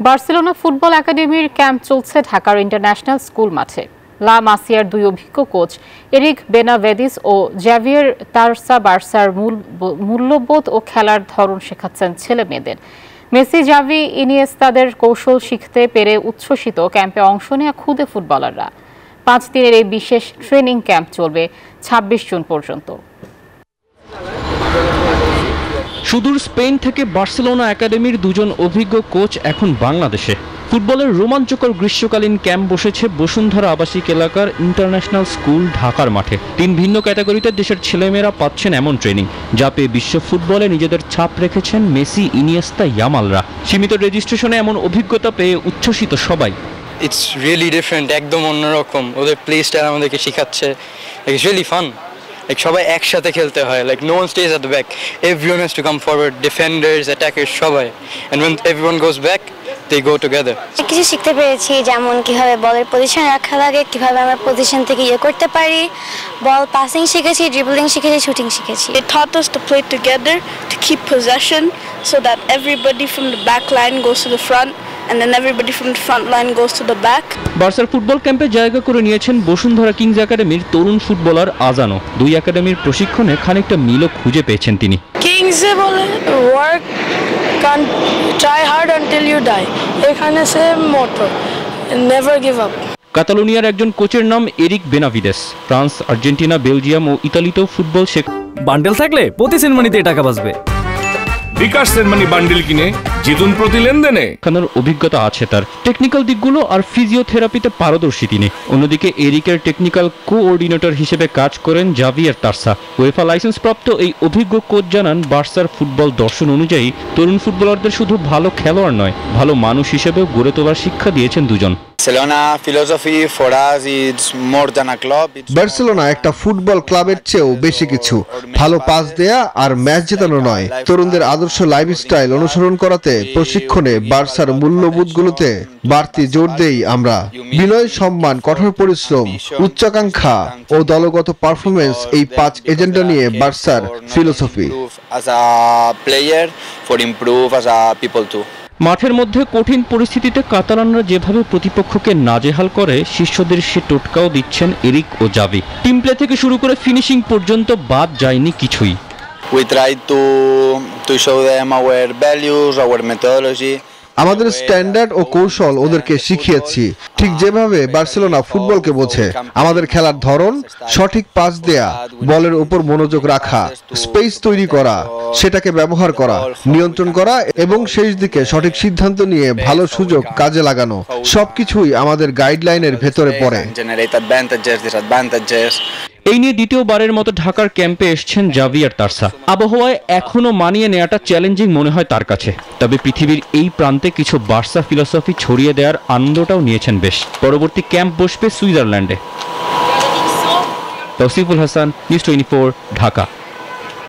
Barcelona football একাডেমির camp চলছে ঢাকার ইন্টারন্যাশনাল স্কুল মাঠে। লা মাসিয়ার দুই অভিজ্ঞ কোচ এরিক বেনাভেদিস ও জ্যাভিয়ার তারসা বার্সার মূল্যবোধ ও খেলার ধরন শেখাচ্ছেন ছেলে মেয়েদের। মেসি, জাভি, ইনিয়েস্তাদের কৌশল শিখতে পেরে উচ্ছ্বসিত ক্যাম্পে অংশ নেওয়া খুদে ফুটবলাররা। 5 দিনের এই বিশেষ ট্রেনিং ক্যাম্প চলবে 26 জুন পর্যন্ত। সুদূর স্পেন থেকে বার্সেলোনা একাডেমির দুজন অভিজ্ঞ কোচ এখন বাংলাদেশে। ফুটবলের রোমাঞ্চকর গ্রীষ্মকালীন ক্যাম্প বসেছে বসুন্ধরা আবাসিক এলাকার ইন্টারন্যাশনাল স্কুল ঢাকার মাঠে। 3 ভিন্ন ক্যাটাগরিতে দেশের ছেলেমেয়েরা পাচ্ছেন এমন ট্রেনিং, যা পেয়ে বিশ্ব ফুটবলে নিজেদের ছাপ রেখেছেন মেসি, ইনিয়েস্তা, ইয়ামালরা। সীমিত রেজিস্ট্রেশনে এমন অভিজ্ঞতা পেয়ে উচ্ছ্বসিত সবাই। ইটস রিয়েলি ডিফারেন্ট, একদম অন্যরকম। ওদের প্লে স্টাইল আমাদেরকে শেখাচ্ছে। It's really fun. সবাই একসাথে খেলতে হয়। No one stays at the back, everyone has to come forward, defenders, attackers, সবাই। And when everyone goes back they go together. কিছু শিখতে পেরেছি, যেমন কিভাবে বলের পজিশন রাখা লাগে, কিভাবে আমরা পজিশন থেকে করতে পারি। বল পাসিং শিখেছি, ড্রিবলিং শিখেছি, শুটিং শিখেছি। They taught us to play together, to keep possession so that everybody from the back line goes to the front and then everybody from the front line goes to the back. বার্সার football ক্যাম্পে জায়গা করে নিয়েছেন Bashundhara Kings একাডেমির তরুণ footballer আজানো। দুই একাডেমির প্রশিক্ষণে খানিকটা মিলও খুঁজে পেয়েছেন তিনি। কিংসে বলে work can try hard until you die, এখানে সে মোটো নেভার গিভ আপ। কাতালোনিয়ার একজন কোচের নাম Eric Benavides. France, Argentina, Belgium ও ইতালিতেও ফুটবল বান্ডেল থাকলে প্রতি সেনমানিতে টাকা বাঁচবে। বিকাশ সেনমানি বান্ডেল কিনে জিতুন প্রতি লেনদেনে। এখানের অভিজ্ঞতা আছে তার। টেকনিক্যাল দিকগুলো আর ফিজিওথেরাপিতে পারদর্শী তিনি। অন্যদিকে এরিকের টেকনিক্যাল কোঅর্ডিনেটর হিসেবে কাজ করেন জাভিয়ার তারসা। ওয়েফা লাইসেন্সপ্রাপ্ত এই অভিজ্ঞ কোচ জানান, বার্সার ফুটবল দর্শন অনুযায়ী তরুণ ফুটবলারদের শুধু ভালো খেলোয়াড় নয়, ভালো মানুষ হিসেবেও গড়ে তোলার শিক্ষা দিয়েছেন দুজন। বার্সেলোনা একটা ফুটবল ক্লাবের চেয়েও বেশি কিছু। ভালো পাস দেয়া আর ম্যাচ জেতানো নয়, তরুণদের আদর্শ লাইফস্টাইল অনুসরণ করাতে প্রশিক্ষণে বার্সার মূল্যবোধগুলোতে বাড়তি জোর দেই আমরা। বিনয়, সম্মান, কঠোর পরিশ্রম, উচ্চাকাঙ্ক্ষা ও দলগত পারফরমেন্স, এই 5 এজেন্ডা নিয়ে বার্সার ফিলোসফি। মাঠের মধ্যে কঠিন পরিস্থিতিতে কাতালানরা যেভাবে প্রতিপক্ষকে নাজেহাল করে, শিষ্যদের সে টোটকাও দিচ্ছেন এরিক ও জাভি। টিম প্লে থেকে শুরু করে ফিনিশিং পর্যন্ত বাদ যায়নি কিছুই। We try to show them our values, our methodology. আমাদের স্ট্যান্ডার্ড ও কৌশল ওদেরকে শিখিয়েছি, ঠিক যেভাবে বার্সেলোনা ফুটবলকে বোঝে। আমাদের খেলার ধরন, সঠিক পাস দেয়া, বলের উপর মনোযোগ রাখা, স্পেস তৈরি করা, সেটাকে ব্যবহার করা, নিয়ন্ত্রণ করা এবং শেষ দিকে সঠিক সিদ্ধান্ত নিয়ে ভালো সুযোগ কাজে লাগানো, সবকিছুই আমাদের গাইডলাইনের ভেতরে পড়ে। এই নিয়ে দ্বিতীয়বারের মতো ঢাকার ক্যাম্পে এসছেন জাভিয়ার তারসা। আবহাওয়ায় এখনো মানিয়ে নেওয়াটা চ্যালেঞ্জিং মনে হয় তার কাছে, তবে পৃথিবীর এই প্রান্তে কিছু বার্সা ফিলসফি ছড়িয়ে দেওয়ার আনন্দটাও নিয়েছেন বেশ। পরবর্তী ক্যাম্প বসবে সুইজারল্যান্ডে। তৌসিফুল হাসান, নিউজ 24, ঢাকা।